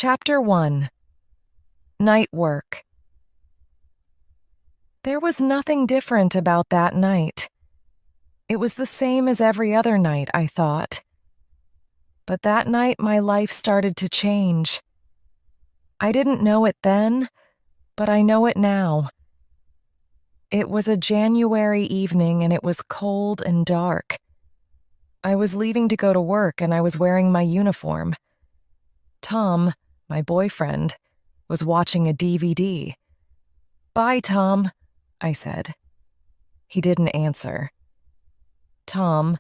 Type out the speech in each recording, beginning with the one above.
Chapter 1. Night Work. There was nothing different about that night. It was the same as every other night, I thought. But that night my life started to change. I didn't know it then, but I know it now. It was a January evening and it was cold and dark. I was leaving to go to work and I was wearing my uniform. Tom, my boyfriend, was watching a DVD. "Bye, Tom," I said. He didn't answer. "Tom,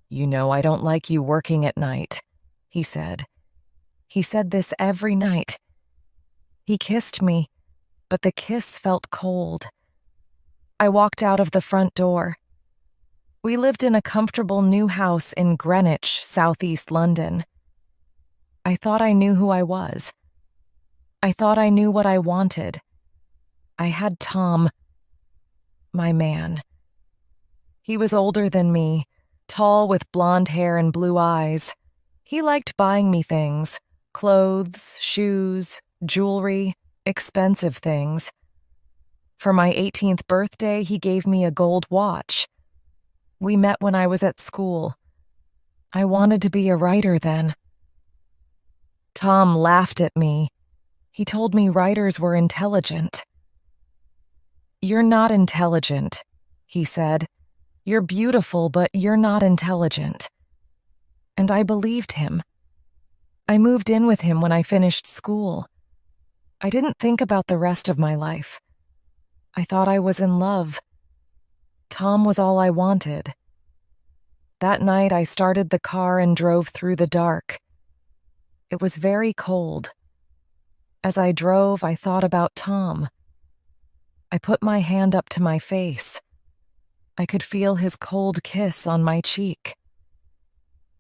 you know I don't like you working at night," he said. He said this every night. He kissed me, but the kiss felt cold. I walked out of the front door. We lived in a comfortable new house in Greenwich, southeast London. I thought I knew who I was. I thought I knew what I wanted. I had Tom, my man. He was older than me, tall with blonde hair and blue eyes. He liked buying me things, clothes, shoes, jewelry, expensive things. For my 18th birthday, he gave me a gold watch. We met when I was at school. I wanted to be a writer then. Tom laughed at me. He told me writers were intelligent. "You're not intelligent," he said. "You're beautiful, but you're not intelligent." And I believed him. I moved in with him when I finished school. I didn't think about the rest of my life. I thought I was in love. Tom was all I wanted. That night I started the car and drove through the dark. It was very cold. As I drove, I thought about Tom. I put my hand up to my face. I could feel his cold kiss on my cheek.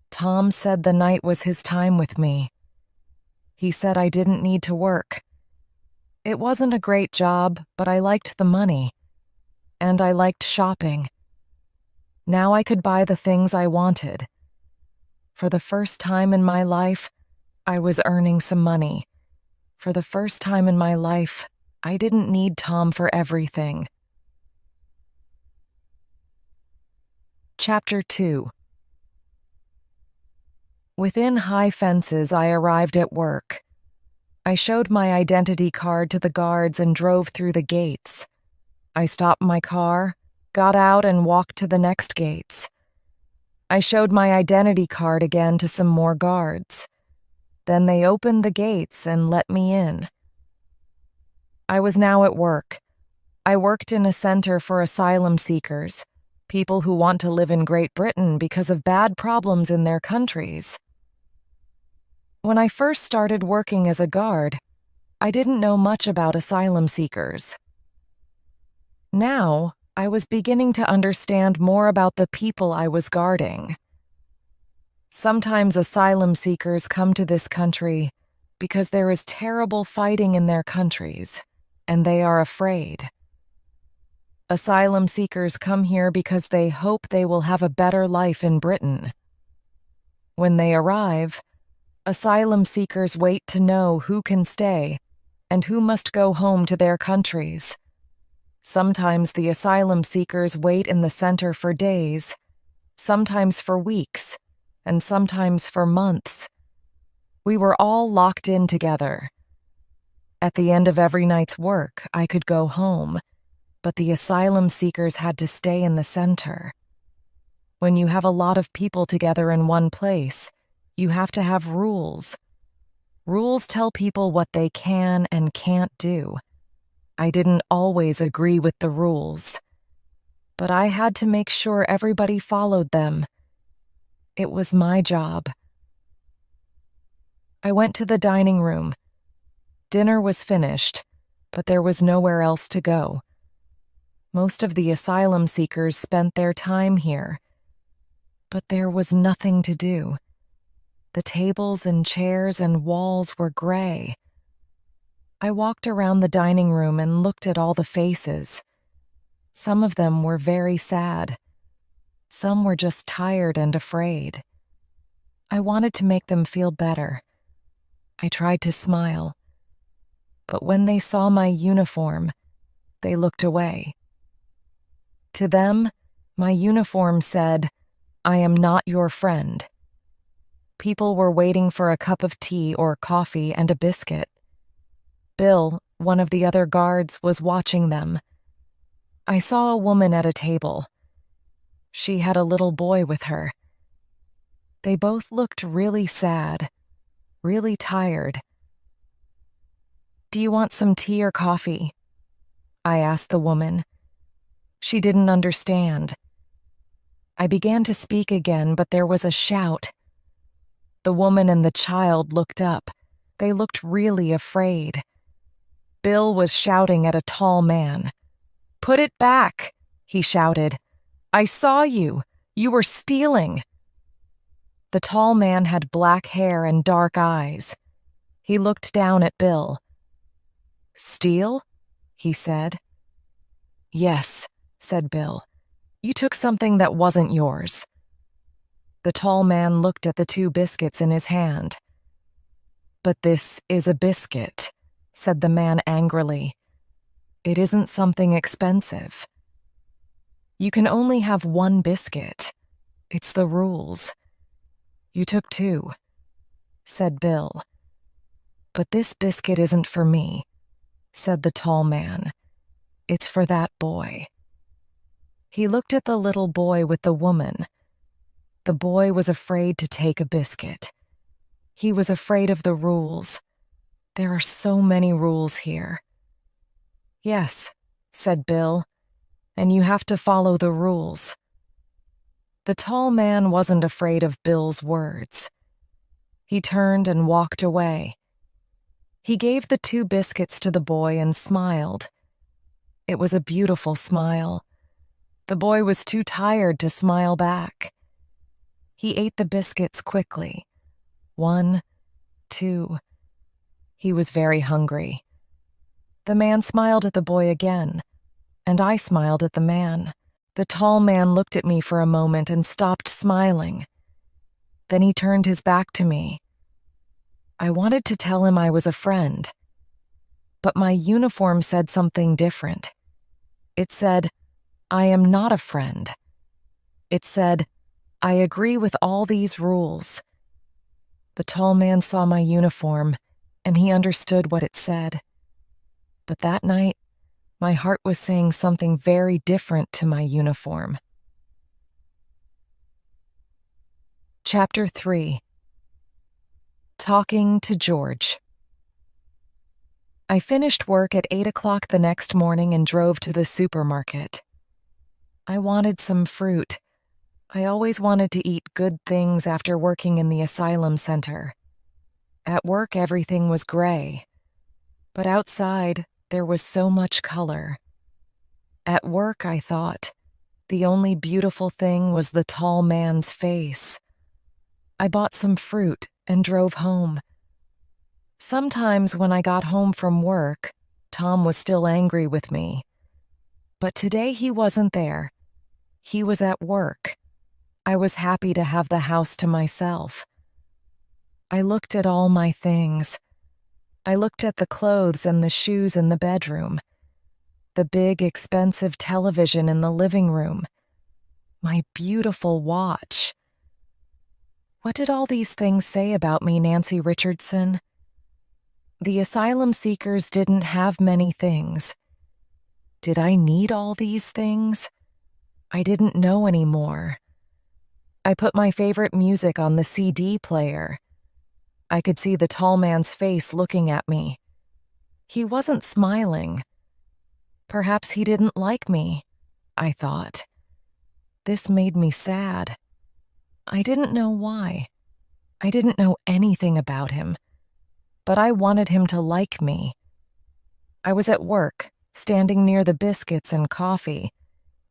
Tom said the night was his time with me. He said I didn't need to work. It wasn't a great job, but I liked the money. And I liked shopping. Now I could buy the things I wanted. For the first time in my life, I was earning some money. For the first time in my life, I didn't need Tom for everything. Chapter 2. Within high fences, I arrived at work. I showed my identity card to the guards and drove through the gates. I stopped my car, got out, and walked to the next gates. I showed my identity card again to some more guards. Then they opened the gates and let me in. I was now at work. I worked in a center for asylum seekers, people who want to live in Great Britain because of bad problems in their countries. When I first started working as a guard, I didn't know much about asylum seekers. Now, I was beginning to understand more about the people I was guarding. Sometimes asylum seekers come to this country because there is terrible fighting in their countries, and they are afraid. Asylum seekers come here because they hope they will have a better life in Britain. When they arrive, asylum seekers wait to know who can stay and who must go home to their countries. Sometimes the asylum seekers wait in the center for days, sometimes for weeks, and sometimes for months. We were all locked in together. At the end of every night's work, I could go home, but the asylum seekers had to stay in the center. When you have a lot of people together in one place, you have to have rules. Rules tell people what they can and can't do. I didn't always agree with the rules, but I had to make sure everybody followed them. It was my job. I went to the dining room. Dinner was finished, but there was nowhere else to go. Most of the asylum seekers spent their time here, but there was nothing to do. The tables and chairs and walls were gray. I walked around the dining room and looked at all the faces. Some of them were very sad. Some were just tired and afraid. I wanted to make them feel better. I tried to smile, but when they saw my uniform, they looked away. To them, my uniform said, "I am not your friend." People were waiting for a cup of tea or coffee and a biscuit. Bill, one of the other guards, was watching them. I saw a woman at a table. She had a little boy with her. They both looked really sad, really tired. "Do you want some tea or coffee?" I asked the woman. She didn't understand. I began to speak again, but there was a shout. The woman and the child looked up. They looked really afraid. Bill was shouting at a tall man. "Put it back," he shouted. "I saw you. You were stealing." The tall man had black hair and dark eyes. He looked down at Bill. "Steal?" he said. "Yes," said Bill. "You took something that wasn't yours." The tall man looked at the 2 biscuits in his hand. "But this is a biscuit," said the man angrily. "It isn't something expensive. You can only have 1 biscuit. It's the rules. You took 2, said Bill. "But this biscuit isn't for me," said the tall man. "It's for that boy." He looked at the little boy with the woman. The boy was afraid to take a biscuit. He was afraid of the rules. There are so many rules here. "Yes," said Bill, "and you have to follow the rules." The tall man wasn't afraid of Bill's words. He turned and walked away. He gave the 2 biscuits to the boy and smiled. It was a beautiful smile. The boy was too tired to smile back. He ate the biscuits quickly. 1, 2. He was very hungry. The man smiled at the boy again, and I smiled at the man. The tall man looked at me for a moment and stopped smiling. Then he turned his back to me. I wanted to tell him I was a friend, but my uniform said something different. It said, "I am not a friend." It said, "I agree with all these rules." The tall man saw my uniform, and he understood what it said. But that night, my heart was saying something very different to my uniform. Chapter 3. Talking to George. I finished work at 8 o'clock the next morning and drove to the supermarket. I wanted some fruit. I always wanted to eat good things after working in the asylum center. At work, everything was gray, but outside, there was so much color. At work, I thought, the only beautiful thing was the tall man's face. I bought some fruit and drove home. Sometimes when I got home from work, Tom was still angry with me. But today he wasn't there. He was at work. I was happy to have the house to myself. I looked at all my things. I looked at the clothes and the shoes in the bedroom, the big, expensive television in the living room, my beautiful watch. What did all these things say about me, Nancy Richardson? The asylum seekers didn't have many things. Did I need all these things? I didn't know anymore. I put my favorite music on the CD player. I could see the tall man's face looking at me. He wasn't smiling. Perhaps he didn't like me, I thought. This made me sad. I didn't know why. I didn't know anything about him, but I wanted him to like me. I was at work, standing near the biscuits and coffee,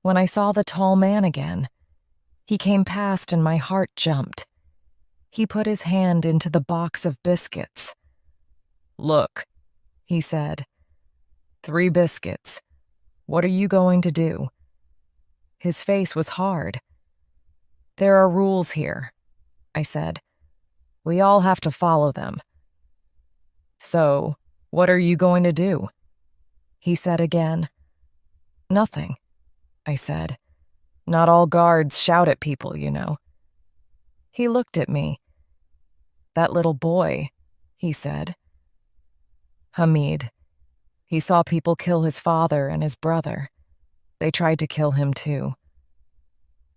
when I saw the tall man again. He came past and my heart jumped. He put his hand into the box of biscuits. "Look," he said. 3 biscuits. What are you going to do?" His face was hard. "There are rules here," I said. "We all have to follow them. So, what are you going to do? He said again. Nothing, I said. Not all guards shout at people, you know. He looked at me. That little boy, he said. Hamid. He saw people kill his father and his brother. They tried to kill him too.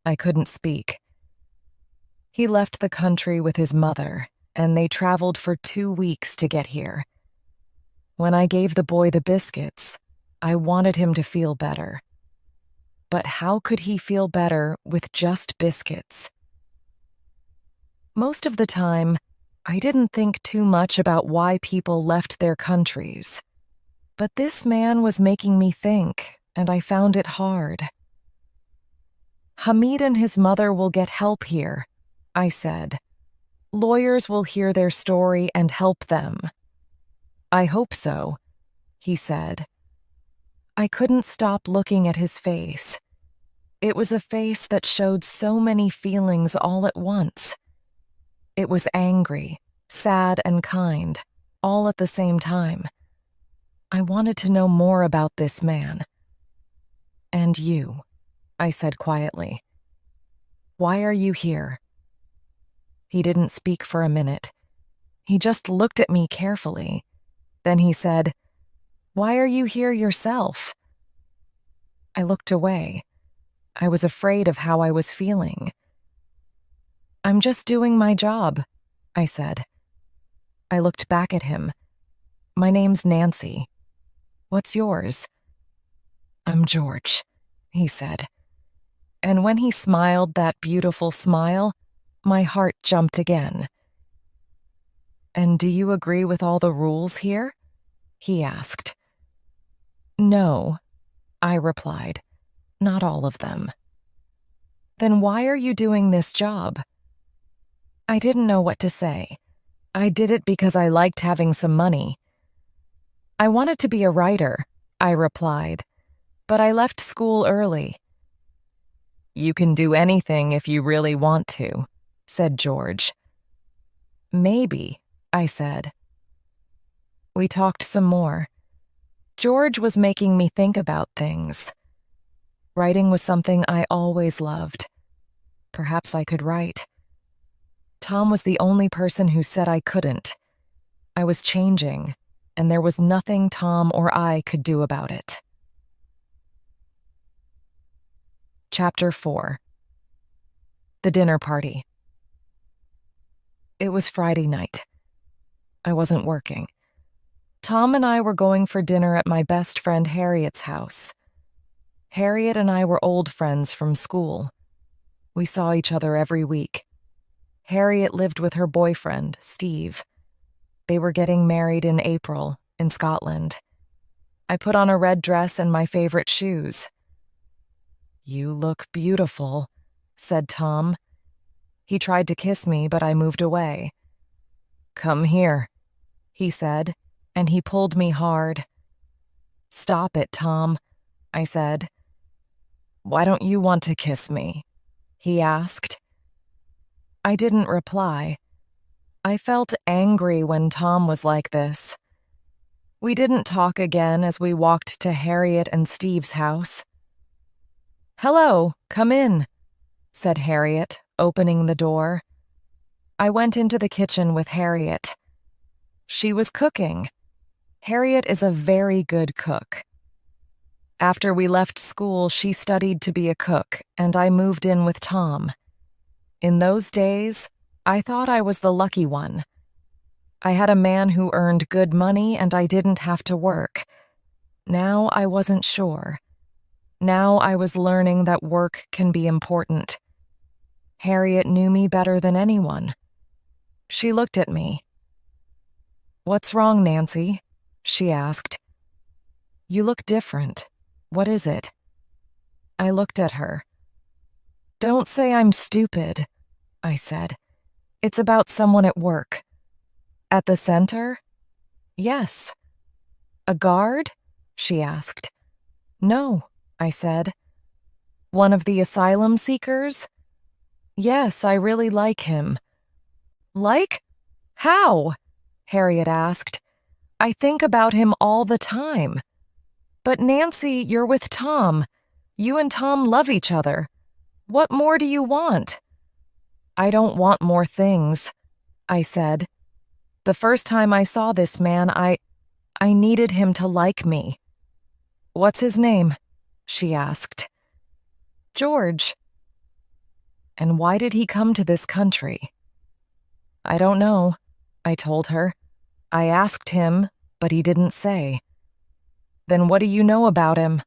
I couldn't speak. He left the country with his mother, and they traveled for 2 weeks to get here. When I gave the boy the biscuits, I wanted him to feel better. But how could he feel better with just biscuits? Most of the time, I didn't think too much about why people left their countries. But this man was making me think, and I found it hard. Hamid and his mother will get help here, I said. Lawyers will hear their story and help them. I hope so, he said. I couldn't stop looking at his face. It was a face that showed so many feelings all at once. It was angry, sad, and kind, all at the same time. I wanted to know more about this man. And you, I said quietly. Why are you here? He didn't speak for a minute. He just looked at me carefully. Then he said, Why are you here yourself? I looked away. I was afraid of how I was feeling. I'm just doing my job, I said. I looked back at him. My name's Nancy. What's yours? I'm George, he said. And when he smiled that beautiful smile, my heart jumped again. And do you agree with all the rules here? He asked. No, I replied. Not all of them. Then why are you doing this job? I didn't know what to say. I did it because I liked having some money. I wanted to be a writer, I replied, but I left school early. You can do anything if you really want to, said George. Maybe, I said. We talked some more. George was making me think about things. Writing was something I always loved. Perhaps I could write. Tom was the only person who said I couldn't. I was changing, and there was nothing Tom or I could do about it. Chapter 4. The Dinner Party. It was Friday night. I wasn't working. Tom and I were going for dinner at my best friend Harriet's house. Harriet and I were old friends from school. We saw each other every week. Harriet lived with her boyfriend, Steve. They were getting married in April in Scotland. I put on a red dress and my favorite shoes. You look beautiful, said Tom. He tried to kiss me, but I moved away. Come here, he said, and he pulled me hard. Stop it, Tom, I said. Why don't you want to kiss me? He asked. I didn't reply. I felt angry when Tom was like this. We didn't talk again as we walked to Harriet and Steve's house. Hello, come in, said Harriet, opening the door. I went into the kitchen with Harriet. She was cooking. Harriet is a very good cook. After we left school, she studied to be a cook, and I moved in with Tom. In those days, I thought I was the lucky one. I had a man who earned good money, and I didn't have to work. Now I wasn't sure. Now I was learning that work can be important. Harriet knew me better than anyone. She looked at me. What's wrong, Nancy? She asked. You look different. What is it? I looked at her. Don't say I'm stupid, I said. It's about someone at work. At the center? Yes. A guard? She asked. No, I said. One of the asylum seekers? Yes, I really like him. Like? How? Harriet asked. I think about him all the time. But Nancy, you're with Tom. You and Tom love each other. What more do you want? I don't want more things, I said. The first time I saw this man, I needed him to like me. What's his name? She asked. George. And why did he come to this country? I don't know, I told her. I asked him, but he didn't say. Then what do you know about him?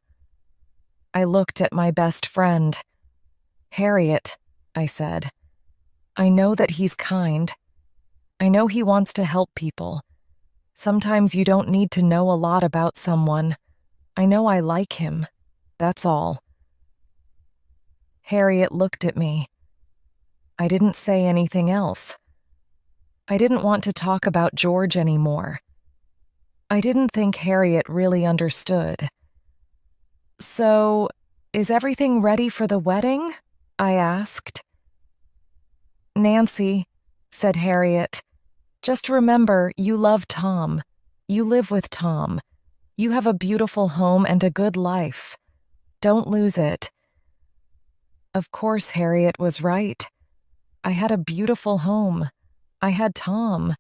I looked at my best friend. Harriet, I said. I know that he's kind. I know he wants to help people. Sometimes you don't need to know a lot about someone. I know I like him. That's all. Harriet looked at me. I didn't say anything else. I didn't want to talk about George anymore. I didn't think Harriet really understood. So, is everything ready for the wedding? I asked. Nancy, said Harriet, just remember you love Tom. You live with Tom. You have a beautiful home and a good life. Don't lose it. Of course, Harriet was right. I had a beautiful home. I had Tom.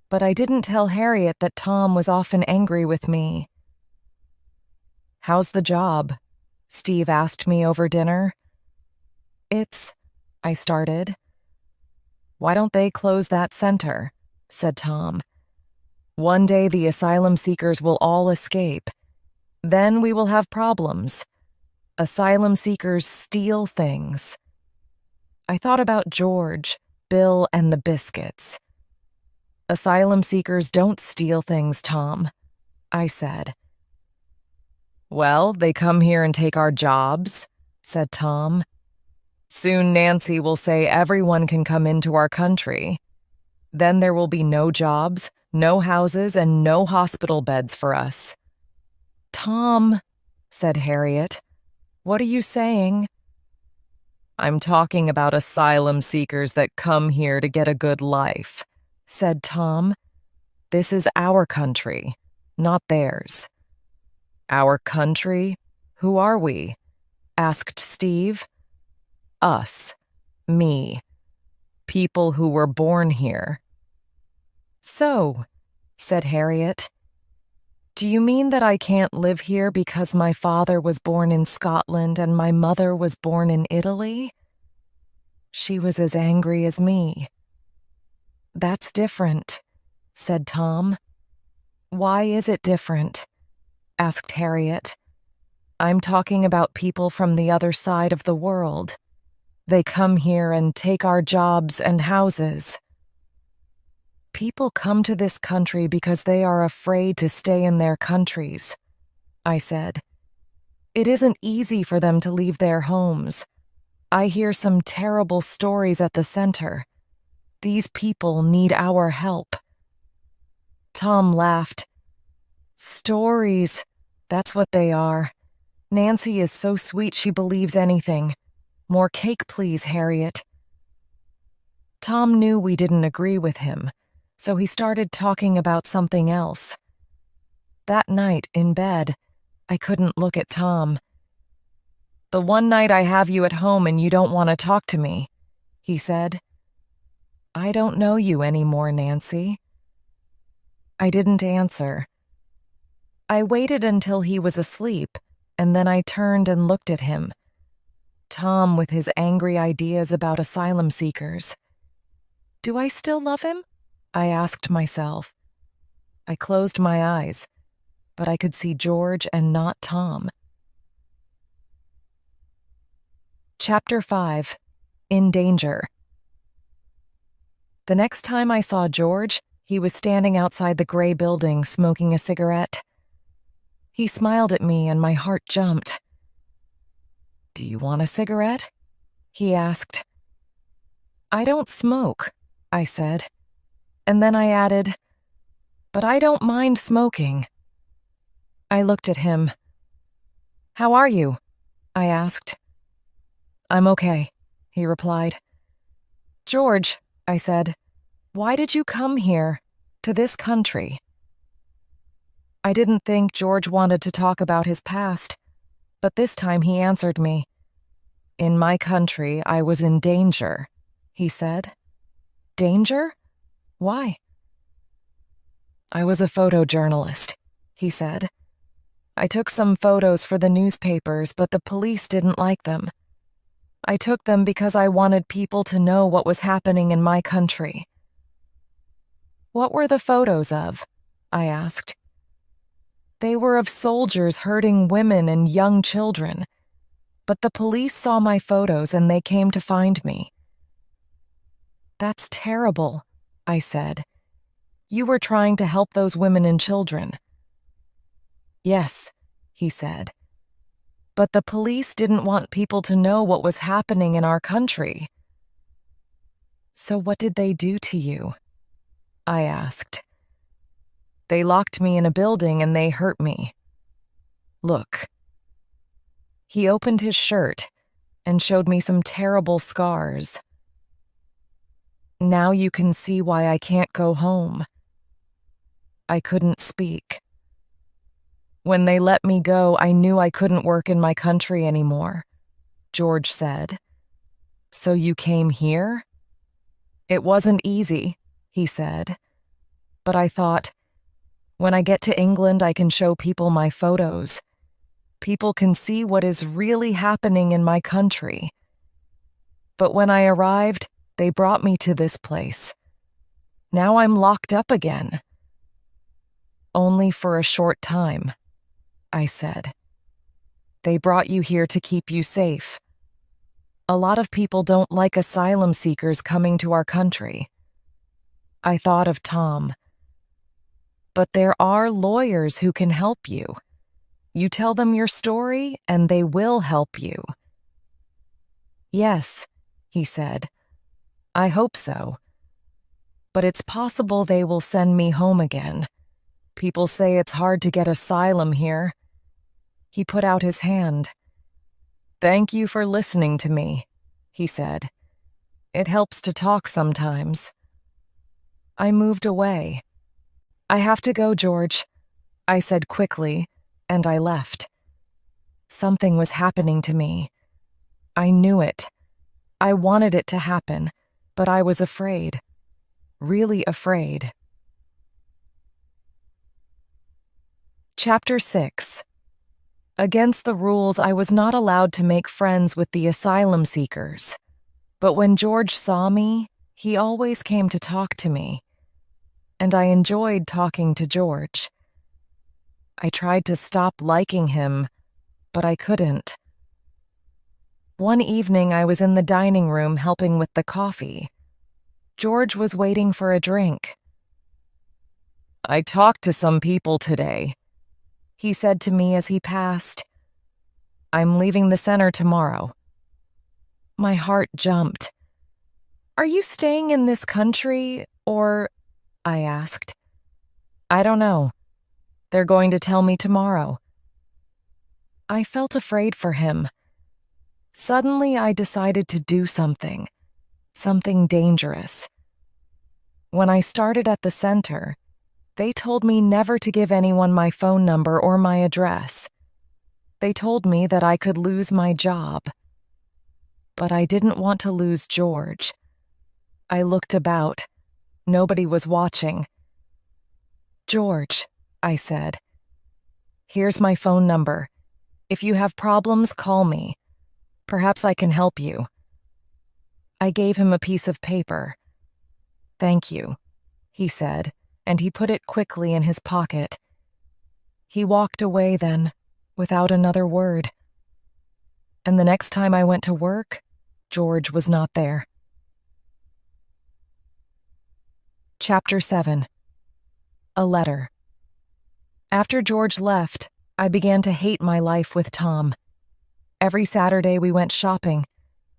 But I didn't tell Harriet that Tom was often angry with me. How's the job? Steve asked me over dinner. I started. Why don't they close that center? Said Tom. One day the asylum seekers will all escape. Then we will have problems. Asylum seekers steal things. I thought about George, Bill, and the biscuits. Asylum seekers don't steal things, Tom, I said. Well, they come here and take our jobs, said Tom. Soon Nancy will say everyone can come into our country. Then there will be no jobs, no houses, and no hospital beds for us. Tom, said Harriet, what are you saying? I'm talking about asylum seekers that come here to get a good life, said Tom. This is our country, not theirs. Our country? Who are we? Asked Steve. Us. Me. People who were born here. So, said Harriet, do you mean that I can't live here because my father was born in Scotland and my mother was born in Italy? She was as angry as me. That's different, said Tom. Why is it different? Asked Harriet. I'm talking about people from the other side of the world. They come here and take our jobs and houses. People come to this country because they are afraid to stay in their countries, I said. It isn't easy for them to leave their homes. I hear some terrible stories at the center. These people need our help. Tom laughed. Stories, that's what they are. Nancy is so sweet she believes anything. More cake, please, Harriet. Tom knew we didn't agree with him, so he started talking about something else. That night, in bed, I couldn't look at Tom. The one night I have you at home and you don't want to talk to me, he said. I don't know you anymore, Nancy. I didn't answer. I waited until he was asleep, and then I turned and looked at him. Tom with his angry ideas about asylum seekers. Do I still love him? I asked myself. I closed my eyes, but I could see George and not Tom. Chapter 5. In Danger. The next time I saw George, he was standing outside the gray building smoking a cigarette. He smiled at me and my heart jumped. Do you want a cigarette? He asked. I don't smoke, I said. And then I added, but I don't mind smoking. I looked at him. How are you? I asked. I'm okay, he replied. George, I said, why did you come here, to this country? I didn't think George wanted to talk about his past, but this time he answered me. In my country, I was in danger, he said. Danger? Why? I was a photojournalist, he said. I took some photos for the newspapers, but the police didn't like them. I took them because I wanted people to know what was happening in my country. What were the photos of? I asked. They were of soldiers hurting women and young children, but the police saw my photos and they came to find me. That's terrible, I said. You were trying to help those women and children. Yes, he said. But the police didn't want people to know what was happening in our country. So what did they do to you? I asked. They locked me in a building and they hurt me. Look. He opened his shirt and showed me some terrible scars. Now you can see why I can't go home. I couldn't speak. When they let me go, I knew I couldn't work in my country anymore, George said. So you came here? It wasn't easy, he said. But I thought, when I get to England, I can show people my photos. People can see what is really happening in my country. But when I arrived, they brought me to this place. Now I'm locked up again. Only for a short time, I said. They brought you here to keep you safe. A lot of people don't like asylum seekers coming to our country. I thought of Tom. But there are lawyers who can help you. You tell them your story, and they will help you. Yes, he said. I hope so. But it's possible they will send me home again. People say it's hard to get asylum here. He put out his hand. Thank you for listening to me, he said. It helps to talk sometimes. I moved away. I have to go, George, I said quickly, and I left. Something was happening to me. I knew it. I wanted it to happen, but I was afraid. Really afraid. Chapter 6. Against the rules, I was not allowed to make friends with the asylum seekers. But when George saw me, he always came to talk to me. And I enjoyed talking to George. I tried to stop liking him, but I couldn't. One evening, I was in the dining room helping with the coffee. George was waiting for a drink. I talked to some people today, he said to me as he passed. I'm leaving the center tomorrow. My heart jumped. Are you staying in this country, or? I asked. I don't know. They're going to tell me tomorrow. I felt afraid for him. Suddenly, I decided to do something dangerous. When I started at the center, they told me never to give anyone my phone number or my address. They told me that I could lose my job. But I didn't want to lose George. I looked about. Nobody was watching. George, I said, here's my phone number. If you have problems, call me. Perhaps I can help you. I gave him a piece of paper. Thank you, he said, and he put it quickly in his pocket. He walked away then, without another word. And the next time I went to work, George was not there. Chapter 7. A letter. After George left, I began to hate my life with Tom. Every Saturday we went shopping.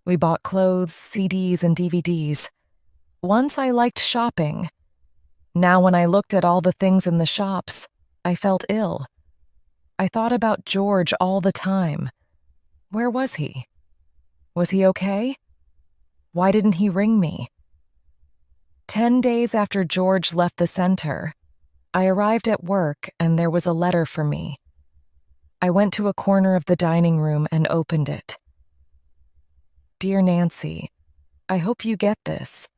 We bought clothes, CDs, and DVDs. Once I liked shopping. Now when I looked at all the things in the shops, I felt ill. I thought about George all the time. Where was he? Was he okay? Why didn't he ring me? 10 days after George left the center, I arrived at work and there was a letter for me. I went to a corner of the dining room and opened it. Dear Nancy, I hope you get this.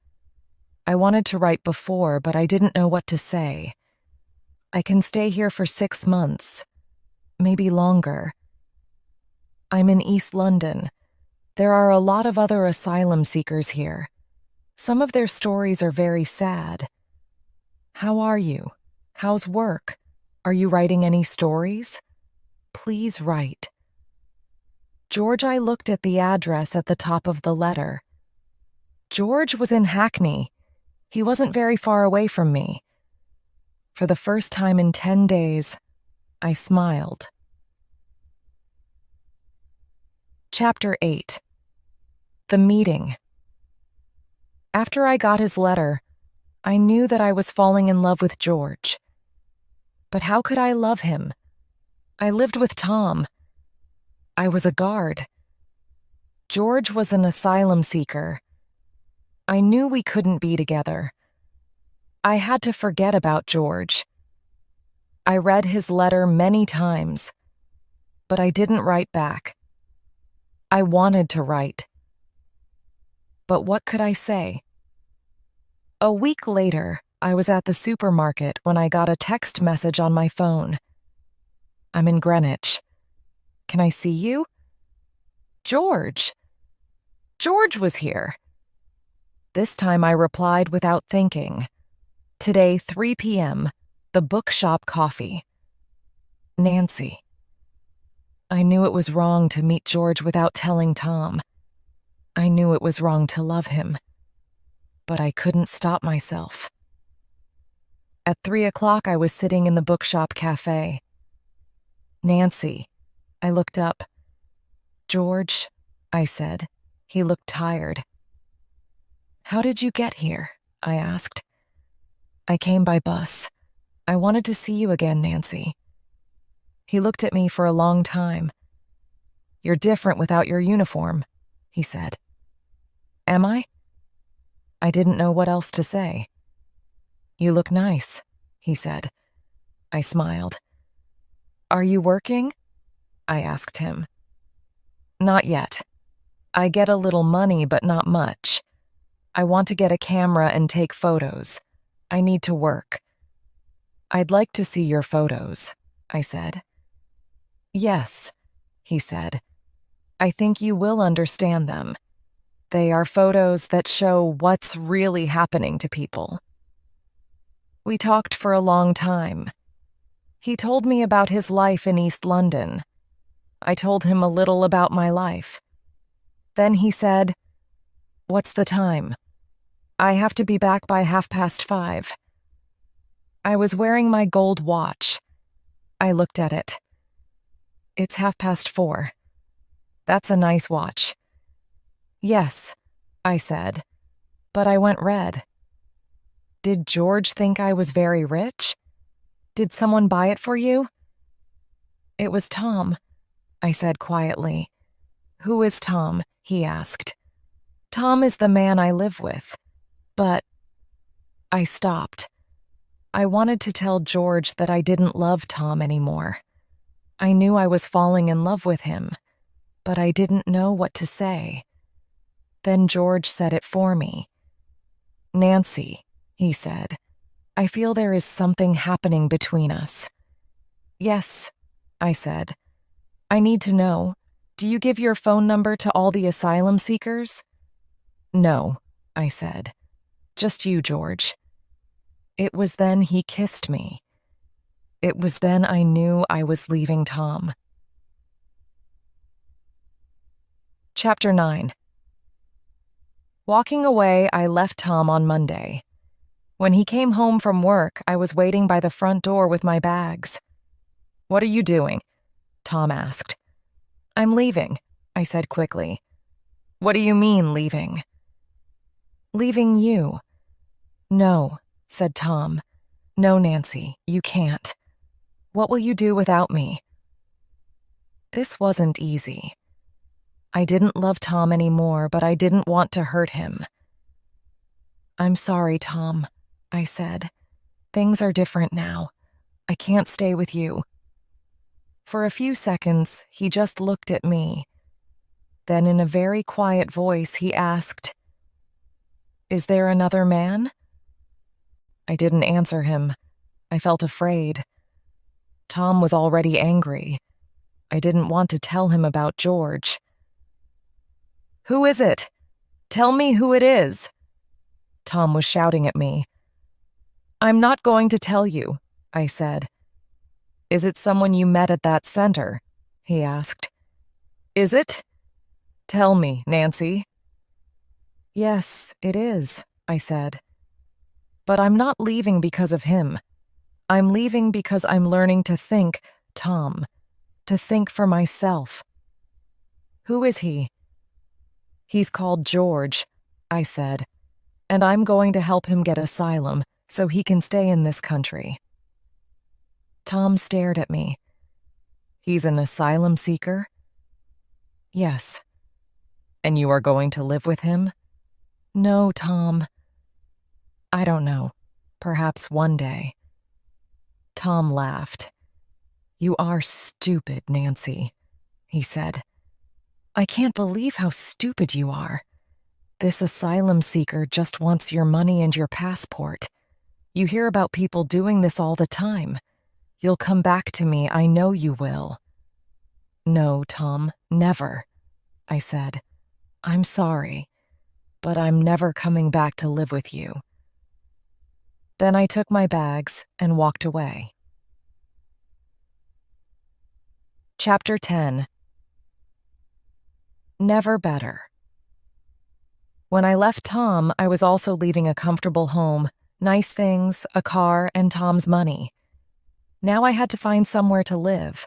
I wanted to write before, but I didn't know what to say. I can stay here for 6 months, maybe longer. I'm in East London. There are a lot of other asylum seekers here. Some of their stories are very sad. How are you? How's work? Are you writing any stories? Please write. George, I looked at the address at the top of the letter. George was in Hackney. He wasn't very far away from me. For the first time in 10 days, I smiled. Chapter 8. The Meeting. After I got his letter, I knew that I was falling in love with George. But how could I love him? I lived with Tom. I was a guard. George was an asylum seeker. I knew we couldn't be together. I had to forget about George. I read his letter many times, but I didn't write back. I wanted to write. But what could I say? A week later, I was at the supermarket when I got a text message on my phone. I'm in Greenwich. Can I see you? George. George was here. This time I replied without thinking. Today, 3 p.m., the bookshop coffee. Nancy. I knew it was wrong to meet George without telling Tom. I knew it was wrong to love him. But I couldn't stop myself. At 3 o'clock, I was sitting in the bookshop cafe. Nancy. I looked up. George, I said. He looked tired. How did you get here? I asked. I came by bus. I wanted to see you again, Nancy. He looked at me for a long time. You're different without your uniform, he said. Am I? I didn't know what else to say. You look nice, he said. I smiled. Are you working? I asked him. Not yet. I get a little money, but not much. I want to get a camera and take photos. I need to work. I'd like to see your photos, I said. Yes, he said. I think you will understand them. They are photos that show what's really happening to people. We talked for a long time. He told me about his life in East London. I told him a little about my life. Then he said, "What's the time? I have to be back by 5:30. I was wearing my gold watch. I looked at it. It's 4:30. That's a nice watch. Yes, I said, but I went red. Did George think I was very rich? Did someone buy it for you? It was Tom, I said quietly. Who is Tom? He asked. Tom is the man I live with. But I stopped. I wanted to tell George that I didn't love Tom anymore. I knew I was falling in love with him, but I didn't know what to say. Then George said it for me. Nancy, he said, I feel there is something happening between us. Yes, I said. I need to know. Do you give your phone number to all the asylum seekers? No, I said. Just you, George. It was then he kissed me. It was then I knew I was leaving Tom. Chapter 9. Walking away, I left Tom on Monday. When he came home from work, I was waiting by the front door with my bags. What are you doing? Tom asked. I'm leaving, I said quickly. What do you mean, leaving? Leaving you. No, said Tom. No, Nancy, you can't. What will you do without me? This wasn't easy. I didn't love Tom anymore, but I didn't want to hurt him. I'm sorry, Tom, I said. Things are different now. I can't stay with you." For a few seconds, he just looked at me. Then in a very quiet voice, he asked, "Is there another man?" I didn't answer him. I felt afraid. Tom was already angry. I didn't want to tell him about George. "Who is it? Tell me who it is." Tom was shouting at me. "I'm not going to tell you," I said. "Is it someone you met at that center?" he asked. "Is it? Tell me, Nancy." "Yes, it is," I said. "But I'm not leaving because of him. I'm leaving because I'm learning to think, Tom, to think for myself." "Who is he?" "He's called George," I said, "and I'm going to help him get asylum so he can stay in this country." Tom stared at me. "He's an asylum seeker?" "Yes." "And you are going to live with him?" "No, Tom." "I don't know. Perhaps one day." Tom laughed. "You are stupid, Nancy," he said. "I can't believe how stupid you are. This asylum seeker just wants your money and your passport. You hear about people doing this all the time. You'll come back to me, I know you will." "No, Tom, never," I said. "I'm sorry, but I'm never coming back to live with you." Then I took my bags and walked away. Chapter 10. Never better. When I left Tom, I was also leaving a comfortable home, nice things, a car, and Tom's money. Now I had to find somewhere to live.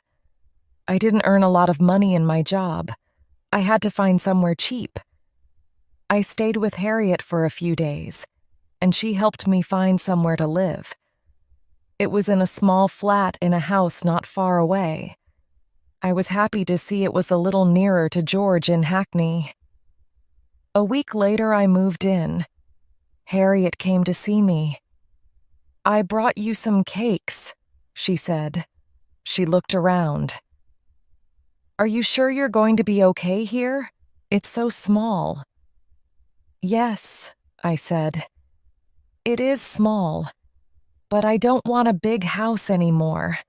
I didn't earn a lot of money in my job. I had to find somewhere cheap. I stayed with Harriet for a few days, and she helped me find somewhere to live. It was in a small flat in a house not far away. I was happy to see it was a little nearer to George in Hackney. A week later, I moved in. Harriet came to see me. "I brought you some cakes," she said. She looked around. "Are you sure you're going to be okay here? It's so small." "Yes," I said. "It is small, but I don't want a big house anymore.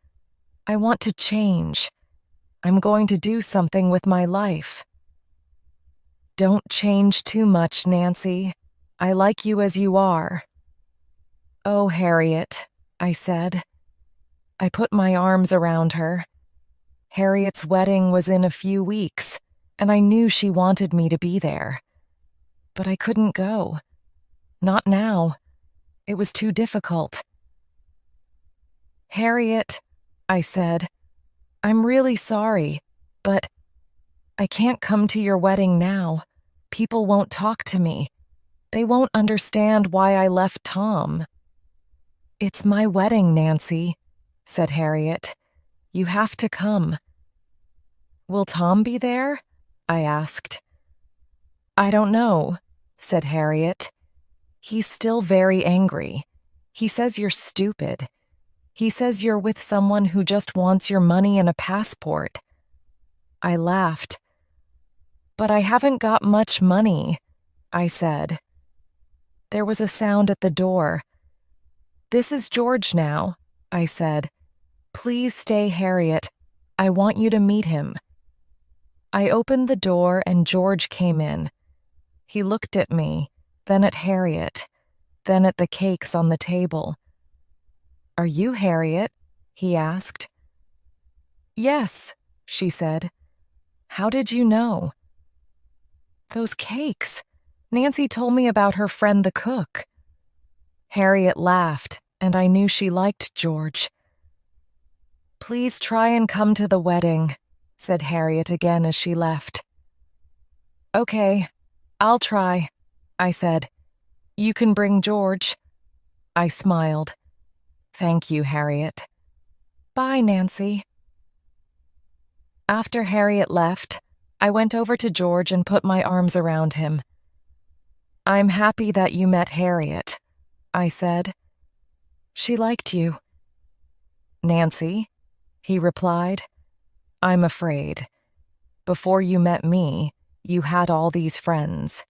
I want to change. I'm going to do something with my life." "Don't change too much, Nancy. I like you as you are." "Oh, Harriet," I said. I put my arms around her. Harriet's wedding was in a few weeks, and I knew she wanted me to be there. But I couldn't go. Not now. It was too difficult. "Harriet," I said, "I'm really sorry, but I can't come to your wedding now. People won't talk to me. They won't understand why I left Tom." "It's my wedding, Nancy," said Harriet. "You have to come." "Will Tom be there?" I asked. "I don't know," said Harriet. "He's still very angry. He says you're stupid. He says you're with someone who just wants your money and a passport." I laughed. "But I haven't got much money," I said. There was a sound at the door. "This is George now," I said. "Please stay, Harriet. I want you to meet him." I opened the door and George came in. He looked at me, then at Harriet, then at the cakes on the table. "Are you Harriet?" he asked. "Yes," she said. "How did you know?" "Those cakes. Nancy told me about her friend the cook." Harriet laughed, and I knew she liked George. "Please try and come to the wedding," said Harriet again as she left. "Okay, I'll try," I said. "You can bring George." I smiled. "Thank you, Harriet." "Bye, Nancy." After Harriet left, I went over to George and put my arms around him. "I'm happy that you met Harriet," I said. She liked you. Nancy, he replied, I'm afraid. Before you met me, you had all these friends.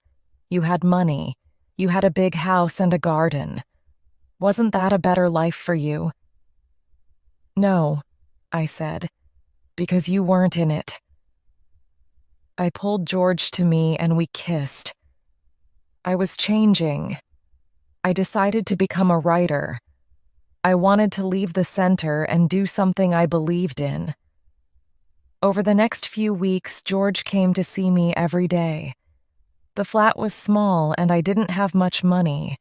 You had money. You had a big house and a garden. Wasn't that a better life for you? No, I said, because you weren't in it. I pulled George to me and we kissed. I was changing. I decided to become a writer. I wanted to leave the center and do something I believed in. Over the next few weeks, George came to see me every day. The flat was small and I didn't have much money,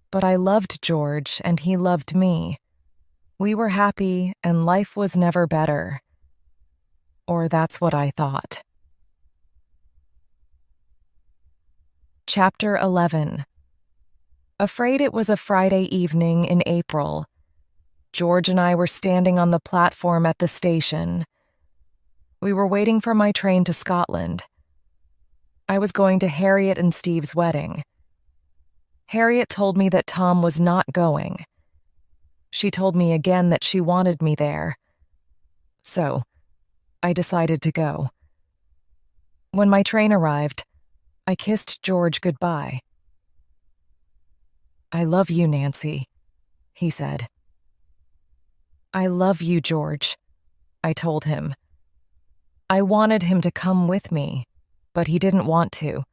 but I loved George and he loved me. We were happy and life was never better. Or that's what I thought. Chapter 11. Afraid it was a Friday evening in April. George and I were standing on the platform at the station. We were waiting for my train to Scotland. I was going to Harriet and Steve's wedding. Harriet told me that Tom was not going. She told me again that she wanted me there. So, I decided to go. When my train arrived, I kissed George goodbye. I love you, Nancy, he said. I love you, George, I told him. I wanted him to come with me, but he didn't want to.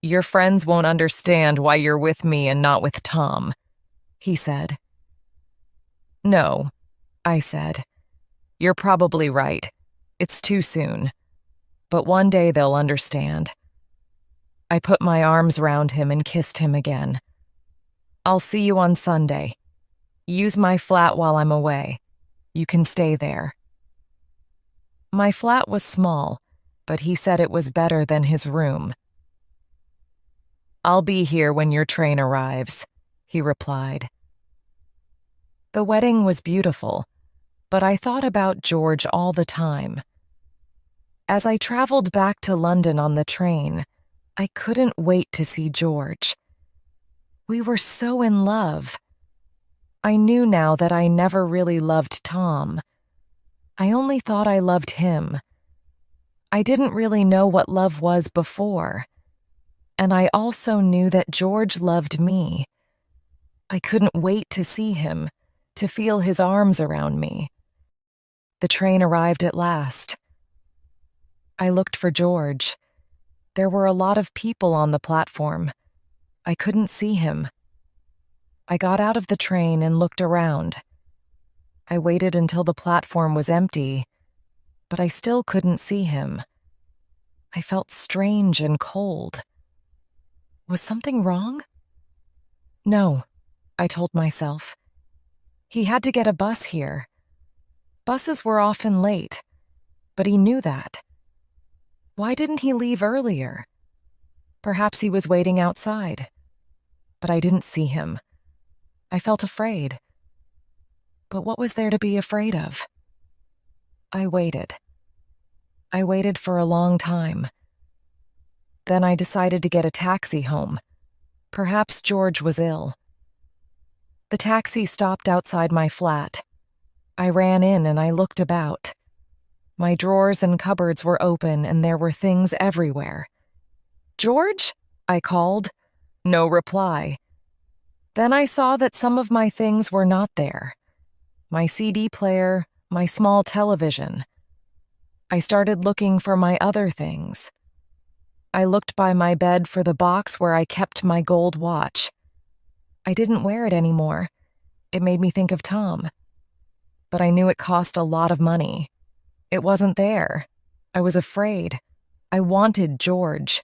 Your friends won't understand why you're with me and not with Tom, he said. No, I said. You're probably right. It's too soon. But one day they'll understand. I put my arms round him and kissed him again. I'll see you on Sunday. Use my flat while I'm away. You can stay there. My flat was small, but he said it was better than his room. I'll be here when your train arrives, he replied. The wedding was beautiful, but I thought about George all the time. As I traveled back to London on the train, I couldn't wait to see George. We were so in love. I knew now that I never really loved Tom. I only thought I loved him. I didn't really know what love was before. And I also knew that George loved me. I couldn't wait to see him, to feel his arms around me. The train arrived at last. I looked for George. There were a lot of people on the platform. I couldn't see him. I got out of the train and looked around. I waited until the platform was empty, but I still couldn't see him. I felt strange and cold. Was something wrong? No, I told myself. He had to get a bus here. Buses were often late, but he knew that. Why didn't he leave earlier? Perhaps he was waiting outside. But I didn't see him. I felt afraid. But what was there to be afraid of? I waited. I waited for a long time. Then I decided to get a taxi home. Perhaps George was ill. The taxi stopped outside my flat. I ran in and I looked about. My drawers and cupboards were open and there were things everywhere. George? I called. No reply. Then I saw that some of my things were not there. My CD player, my small television. I started looking for my other things. I looked by my bed for the box where I kept my gold watch. I didn't wear it anymore. It made me think of Tom. But I knew it cost a lot of money. It wasn't there. I was afraid. I wanted George.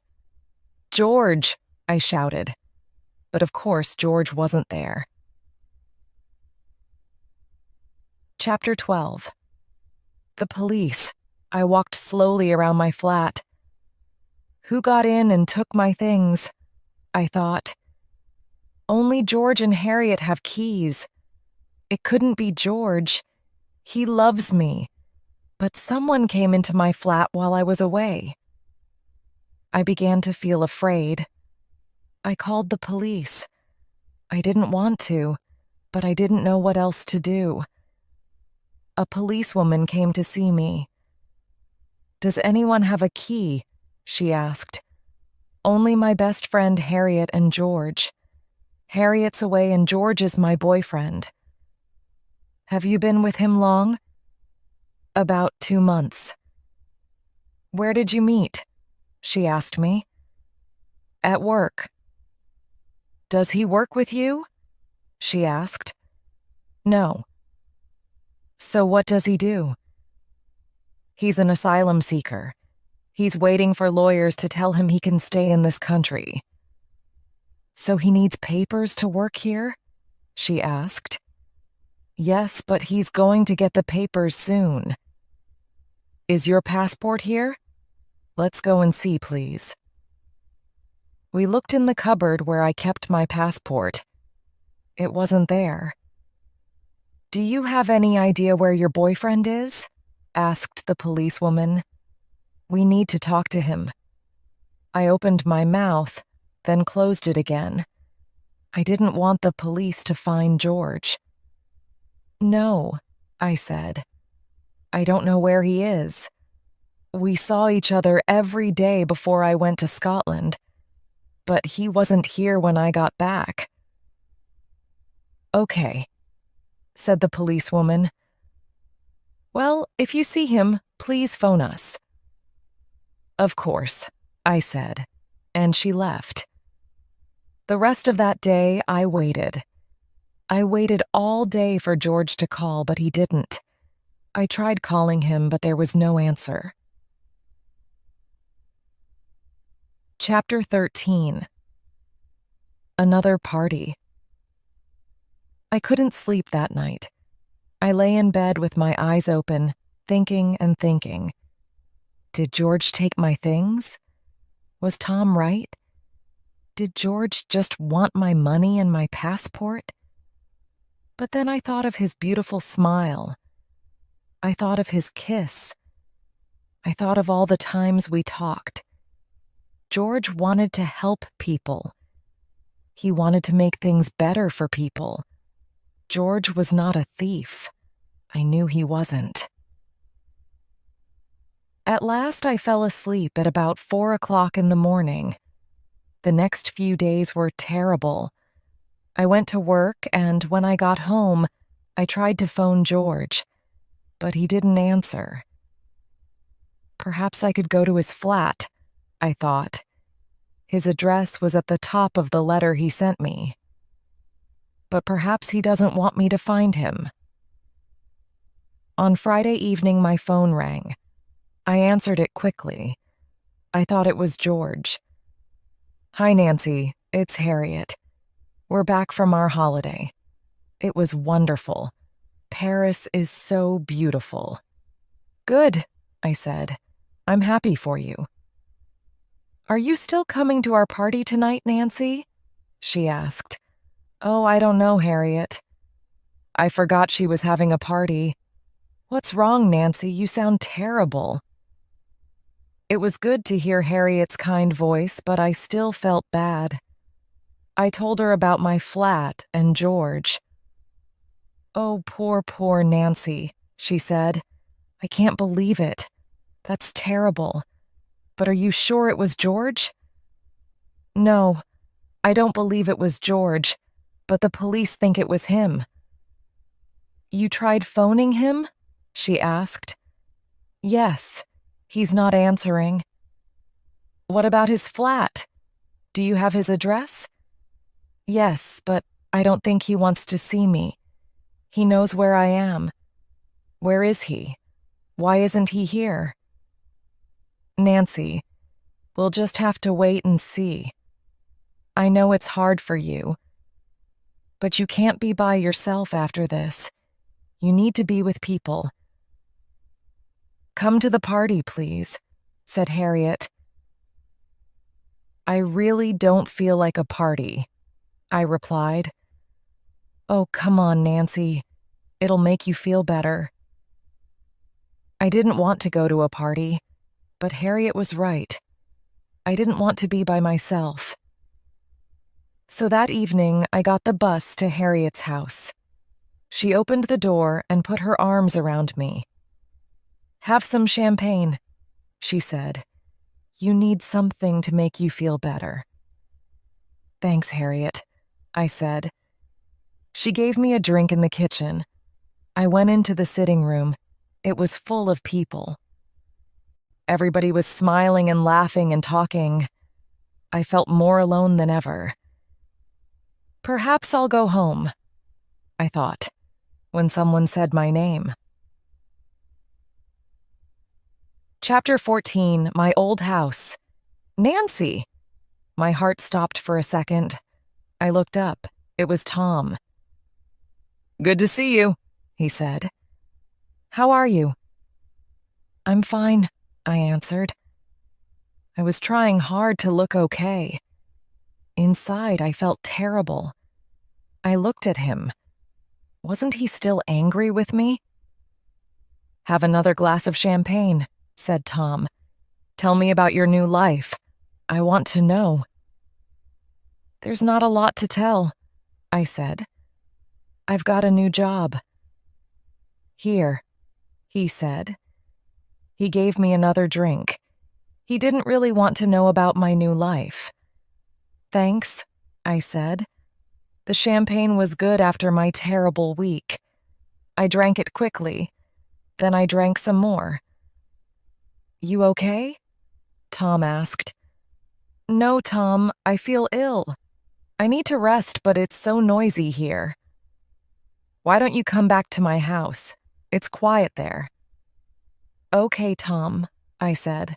George, I shouted. But of course, George wasn't there. Chapter 12. The police. I walked slowly around my flat. Who got in and took my things? I thought. Only George and Harriet have keys. It couldn't be George. He loves me. But someone came into my flat while I was away. I began to feel afraid. I called the police. I didn't want to. but I didn't know what else to do. A policewoman came to see me. "Does anyone have a key?" she asked. "Only my best friend Harriet and George. Harriet's away and George is my boyfriend." "Have you been with him long?" "About 2 months." "Where did you meet?" she asked me. "At work." "Does he work with you?" she asked. "No." "So what does he do?" "He's an asylum seeker. He's waiting for lawyers to tell him he can stay in this country." "So he needs papers to work here?" she asked. "Yes, but he's going to get the papers soon." "Is your passport here? Let's go and see, please." We looked in the cupboard where I kept my passport. It wasn't there. "Do you have any idea where your boyfriend is?" asked the policewoman. "We need to talk to him." I opened my mouth, then closed it again. I didn't want the police to find George. "No," I said. "I don't know where he is. We saw each other every day before I went to Scotland, but he wasn't here when I got back." "Okay," said the policewoman. "Well, if you see him, please phone us." "Of course," I said, and she left. The rest of that day, I waited. I waited all day for George to call, but he didn't. I tried calling him, but there was no answer. Chapter 13. Another party. I couldn't sleep that night. I lay in bed with my eyes open, thinking and thinking. Did George take my things? Was Tom right? Did George just want my money and my passport? But then I thought of his beautiful smile. I thought of his kiss. I thought of all the times we talked. George wanted to help people. He wanted to make things better for people. George was not a thief. I knew he wasn't. At last I fell asleep at about 4 o'clock in the morning. The next few days were terrible. I went to work, and when I got home, I tried to phone George, but he didn't answer. Perhaps I could go to his flat, I thought. His address was at the top of the letter he sent me. But perhaps he doesn't want me to find him. On Friday evening, my phone rang. I answered it quickly. I thought it was George. "Hi, Nancy. It's Harriet. We're back from our holiday. It was wonderful. Paris is so beautiful." "Good," I said. "I'm happy for you." "Are you still coming to our party tonight, Nancy?" she asked. "Oh, I don't know, Harriet. I forgot she was having a party. What's wrong, Nancy? You sound terrible." It was good to hear Harriet's kind voice, but I still felt bad. I told her about my flat and George. "Oh, poor Nancy," she said. "I can't believe it. That's terrible. But are you sure it was George?" "No, I don't believe it was George, but the police think it was him." "You tried phoning him?" she asked. "Yes, he's not answering." "What about his flat? Do you have his address?" "Yes, but I don't think he wants to see me. He knows where I am." "Where is he? Why isn't he here?" "Nancy, we'll just have to wait and see. I know it's hard for you, but you can't be by yourself after this. You need to be with people." "Come to the party, please," said Harriet. "I really don't feel like a party," I replied. "Oh, come on, Nancy. It'll make you feel better." I didn't want to go to a party, but Harriet was right. I didn't want to be by myself. So that evening, I got the bus to Harriet's house. She opened the door and put her arms around me. "Have some champagne," she said. "You need something to make you feel better." "Thanks, Harriet," I said. She gave me a drink in the kitchen. I went into the sitting room. It was full of people. Everybody was smiling and laughing and talking. I felt more alone than ever. Perhaps I'll go home, I thought, when someone said my name. Chapter 14, My Old House. Nancy! My heart stopped for a second. I looked up. It was Tom. "Good to see you," he said. "How are you?" "I'm fine," I answered. I was trying hard to look okay. Inside, I felt terrible. I looked at him. Wasn't he still angry with me? "Have another glass of champagne," said Tom. "Tell me about your new life. I want to know." "There's not a lot to tell," I said. "I've got a new job." "Here," he said. He gave me another drink. He didn't really want to know about my new life. "Thanks," I said. The champagne was good after my terrible week. I drank it quickly. Then I drank some more. "You okay?" Tom asked. "No, Tom, I feel ill. I need to rest, but it's so noisy here." "Why don't you come back to my house? It's quiet there." "Okay, Tom," I said.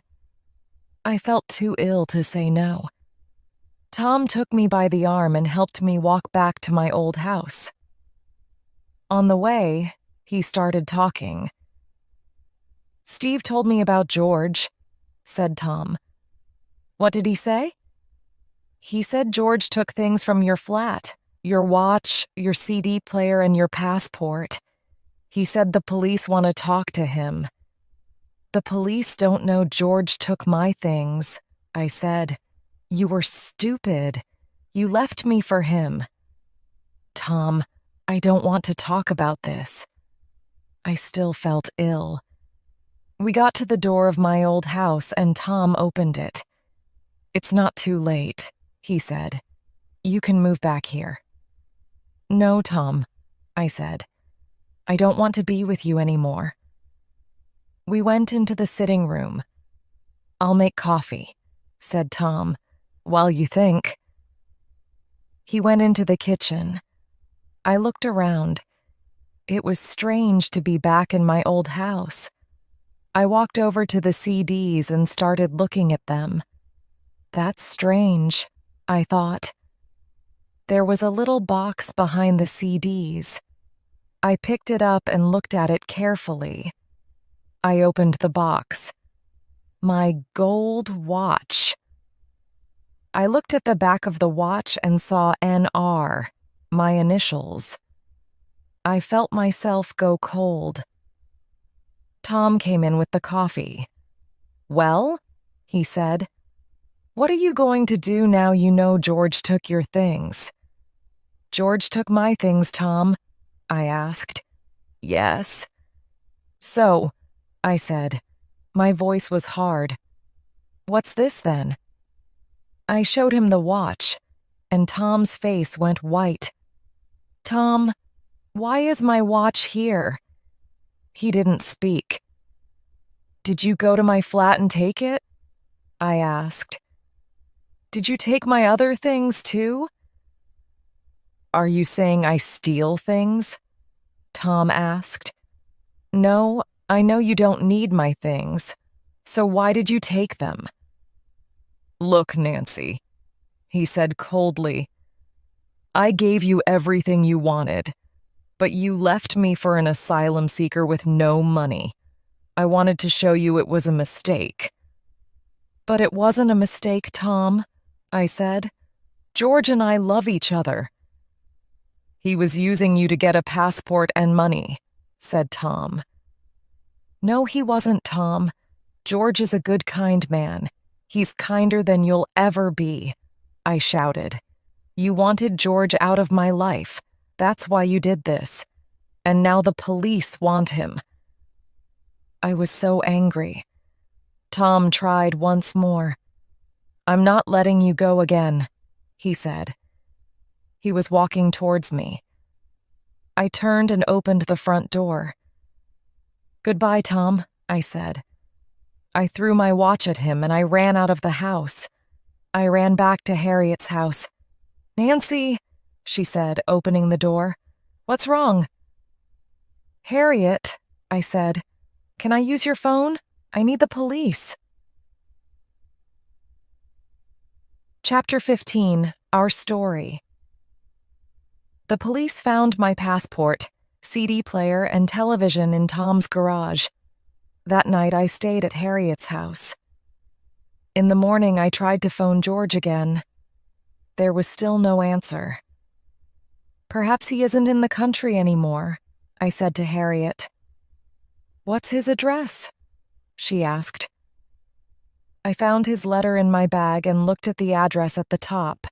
I felt too ill to say no. Tom took me by the arm and helped me walk back to my old house. On the way, he started talking. "Steve told me about George," said Tom. "What did he say?" "He said George took things from your flat, your watch, your CD player, and your passport. He said the police want to talk to him." "The police don't know George took my things," I said. "You were stupid. You left me for him." "Tom, I don't want to talk about this." I still felt ill. We got to the door of my old house and Tom opened it. "It's not too late," he said. "You can move back here." "No, Tom," I said. "I don't want to be with you anymore." We went into the sitting room. "I'll make coffee," said Tom. "While you think." He went into the kitchen. I looked around. It was strange to be back in my old house. I walked over to the CDs and started looking at them. That's strange, I thought. There was a little box behind the CDs. I picked it up and looked at it carefully. I opened the box. My gold watch. I looked at the back of the watch and saw NR, my initials. I felt myself go cold. Tom came in with the coffee. "Well," he said, "what are you going to do now you know George took your things?" "George took my things, Tom," I asked. "Yes." "So," I said. My voice was hard. "What's this then?" I showed him the watch, and Tom's face went white. "Tom, why is my watch here?" He didn't speak. "Did you go to my flat and take it?" I asked. "Did you take my other things too?" "Are you saying I steal things?" Tom asked. "No, I know you don't need my things. So why did you take them?" "Look, Nancy," he said coldly. "I gave you everything you wanted, but you left me for an asylum seeker with no money. I wanted to show you it was a mistake." "But it wasn't a mistake, Tom," I said. "George and I love each other." "He was using you to get a passport and money," said Tom. "No, he wasn't, Tom. George is a good, kind man. He's kinder than you'll ever be," I shouted. "You wanted George out of my life. That's why you did this. and now the police want him. I was so angry. Tom tried once more. "I'm not letting you go again," he said. He was walking towards me. I turned and opened the front door. "Goodbye, Tom," I said. I threw my watch at him and I ran out of the house. I ran back to Harriet's house. "Nancy," she said, opening the door. "What's wrong?" "Harriet," I said, "can I use your phone? I need the police." Chapter 15, Our Story. The police found my passport, CD player, and television in Tom's garage. That night I stayed at Harriet's house. In the morning I tried to phone George again. There was still no answer. "Perhaps he isn't in the country anymore," I said to Harriet. "What's his address?" she asked. I found his letter in my bag and looked at the address at the top.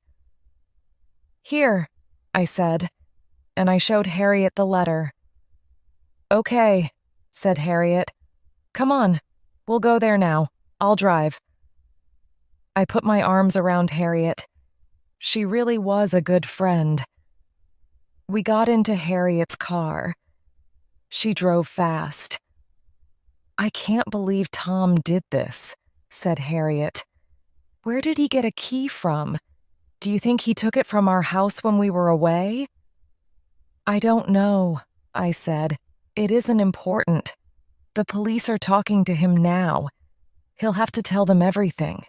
"Here," I said, and I showed Harriet the letter. "Okay," said Harriet. "Come on, we'll go there now. I'll drive." I put my arms around Harriet. She really was a good friend. We got into Harriet's car. She drove fast. "I can't believe Tom did this," said Harriet. "Where did he get a key from? Do you think he took it from our house when we were away?" "I don't know," I said. "It isn't important. The police are talking to him now. He'll have to tell them everything."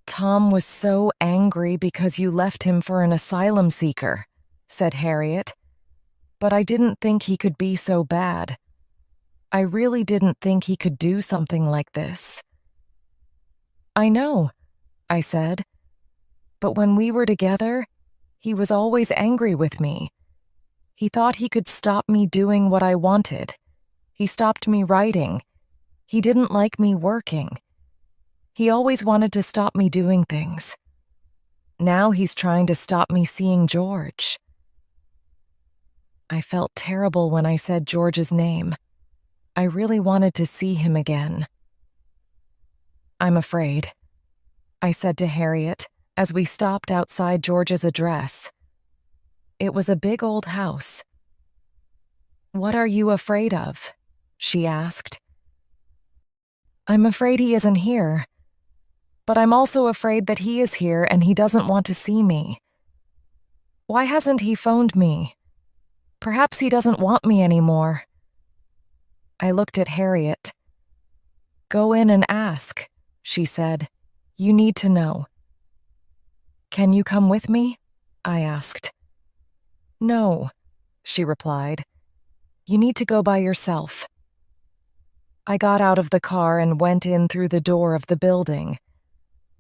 "Tom was so angry because you left him for an asylum seeker," said Harriet. "But I didn't think he could be so bad. I really didn't think he could do something like this." "I know," I said. "But when we were together, he was always angry with me. He thought he could stop me doing what I wanted. He stopped me writing. He didn't like me working. He always wanted to stop me doing things. Now he's trying to stop me seeing George." I felt terrible when I said George's name. I really wanted to see him again. "I'm afraid," I said to Harriet as we stopped outside George's address. It was a big old house. "What are you afraid of?" she asked. "I'm afraid he isn't here. But I'm also afraid that he is here and he doesn't want to see me. Why hasn't he phoned me? Perhaps he doesn't want me anymore." I looked at Harriet. "Go in and ask," she said. "You need to know." "Can you come with me?" I asked. "No," she replied. "You need to go by yourself." I got out of the car and went in through the door of the building.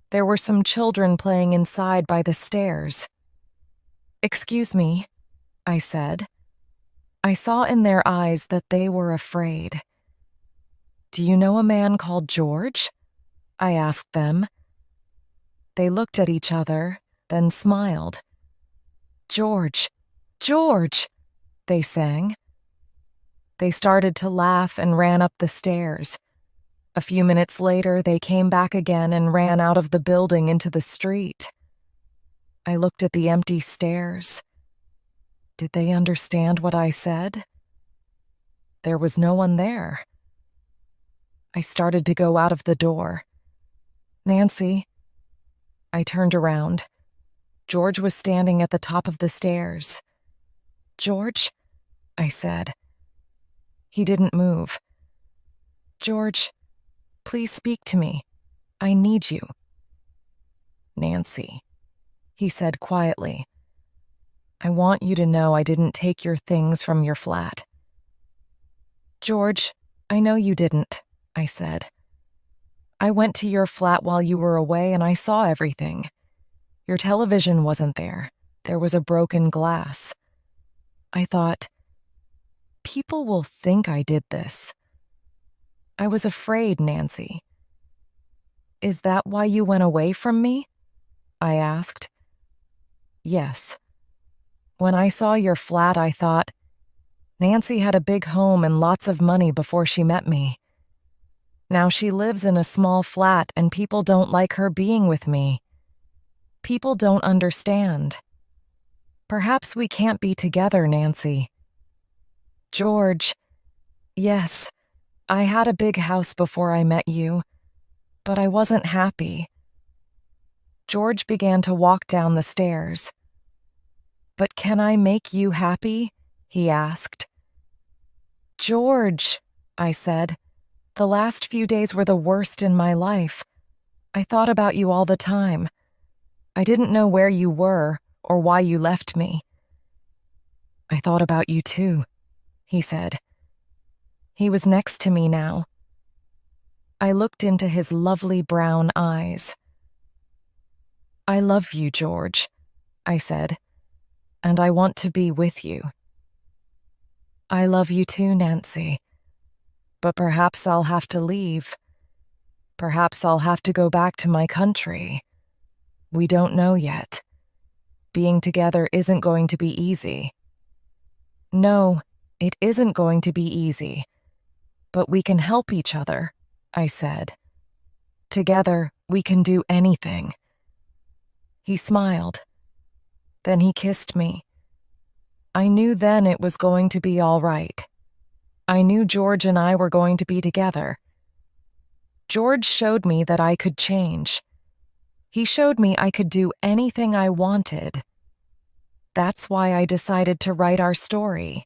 There were some children playing inside by the stairs. "Excuse me," I said. I saw in their eyes that they were afraid. "Do you know a man called George?" I asked them. They looked at each other, then smiled. "George, George," they sang. They started to laugh and ran up the stairs. A few minutes later, they came back again and ran out of the building into the street. I looked at the empty stairs. Did they understand what I said? There was no one there. I started to go out of the door. "Nancy." I turned around. George was standing at the top of the stairs. "George," I said. He didn't move. "George, please speak to me. I need you." "Nancy," he said quietly. "I want you to know I didn't take your things from your flat." "George, I know you didn't," I said. "I went to your flat while you were away and I saw everything. Your television wasn't there. There was a broken glass. I thought, people will think I did this. I was afraid, Nancy." "Is that why you went away from me?" I asked. "Yes. When I saw your flat, I thought, Nancy had a big home and lots of money before she met me. Now she lives in a small flat and people don't like her being with me. People don't understand. Perhaps we can't be together, Nancy. George, yes, I had a big house before I met you, but I wasn't happy. George began to walk down the stairs. But can I make you happy? He asked. George, I said, the last few days were the worst in my life. I thought about you all the time. I didn't know where you were or why you left me. I thought about you too, he said. He was next to me now. I looked into his lovely brown eyes. I love you, George, I said, and I want to be with you. I love you too, Nancy, but perhaps I'll have to leave. Perhaps I'll have to go back to my country. We don't know yet. Being together isn't going to be easy. No, it isn't going to be easy, but we can help each other, I said. Together, we can do anything. He smiled. Then he kissed me. I knew then it was going to be all right. I knew George and I were going to be together. George showed me that I could change. He showed me I could do anything I wanted. That's why I decided to write our story.